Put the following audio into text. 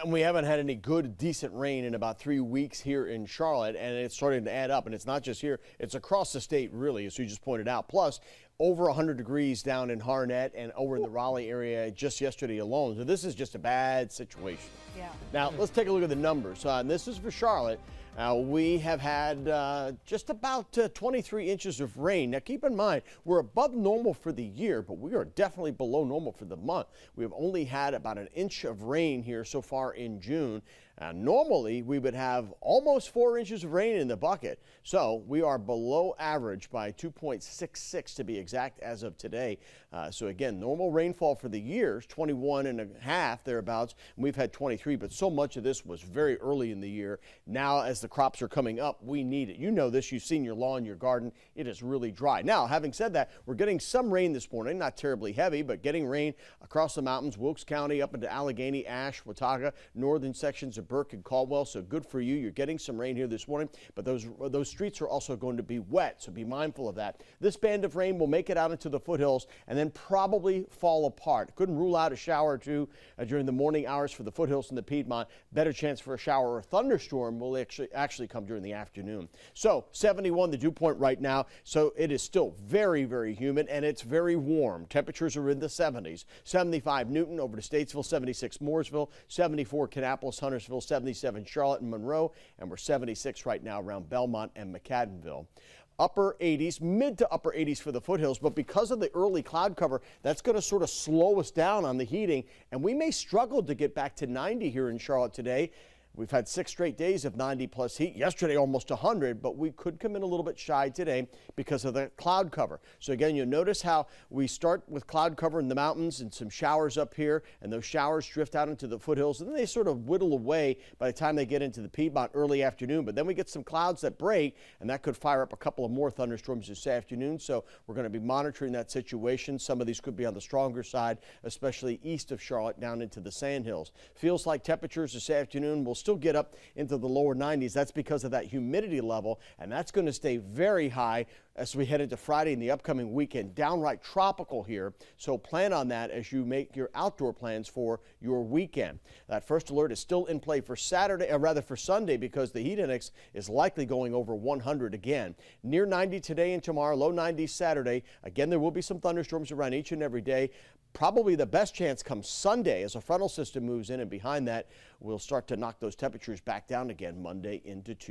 And we haven't had any good, decent rain in about 3 weeks here in Charlotte, and it's starting to add up. And it's not just here, it's across the state, really, as you just pointed out. Plus, over 100 degrees down in Harnett and over in the Raleigh area just yesterday alone. So this is just a bad situation. Yeah. Now, let's take a look at the numbers. And this is for Charlotte. We have had just about 23 inches of rain. Now, keep in mind, we're above normal for the year, but we are definitely below normal for the month. We have only had about an inch of rain here so far in June. Normally, we would have almost 4 inches of rain in the bucket. So we are below average by 2.66 to be exact as of today. So again, normal rainfall for the year is 21 and a half thereabouts. And we've had 23, but so much of this was very early in the year. Now, as the crops are coming up, we need it. You know this. You've seen your lawn, your garden. It is really dry. Now, having said that, we're getting some rain this morning, not terribly heavy, but getting rain across the mountains, Wilkes County up into Allegheny, Ashe, Watauga, northern sections of Burke and Caldwell. So good for you. You're getting some rain here this morning, but those streets are also going to be wet, so be mindful of that. This band of rain will make it out into the foothills and then probably fall apart. Couldn't rule out a shower or two during the morning hours for the foothills and the Piedmont. Better chance for a shower or thunderstorm will actually come during the afternoon. So 71 the dew point right now, so it is still very, very humid and it's very warm. Temperatures are in the 70s. 75 Newton over to Statesville, 76 Mooresville, 74 Kannapolis, Huntersville, 77 Charlotte and Monroe, and we're 76 right now around Belmont and McAdenville. Upper 80s, mid to upper 80s for the foothills, but because of the early cloud cover, that's going to sort of slow us down on the heating, and we may struggle to get back to 90 here in Charlotte today. We've had 6 straight days of 90 plus heat. Yesterday, almost 100, but we could come in a little bit shy today because of the cloud cover. So again, you'll notice how we start with cloud cover in the mountains and some showers up here, and those showers drift out into the foothills, and then they sort of whittle away by the time they get into the Piedmont early afternoon. But then we get some clouds that break, and that could fire up a couple of more thunderstorms this afternoon. So we're going to be monitoring that situation. Some of these could be on the stronger side, especially east of Charlotte down into the Sandhills. Feels like temperatures this afternoon will still get up into the lower 90s. That's because of that humidity level, and that's going to stay very high as we head into Friday and the upcoming weekend. Downright tropical here, so plan on that as you make your outdoor plans for your weekend. That first alert is still in play for Saturday, or rather for Sunday, because the heat index is likely going over 100 again. Near 90 today and tomorrow, low 90s Saturday. Again, there will be some thunderstorms around each and every day. Probably the best chance comes Sunday as a frontal system moves in, and behind that, we'll start to knock those temperatures back down again Monday into Tuesday.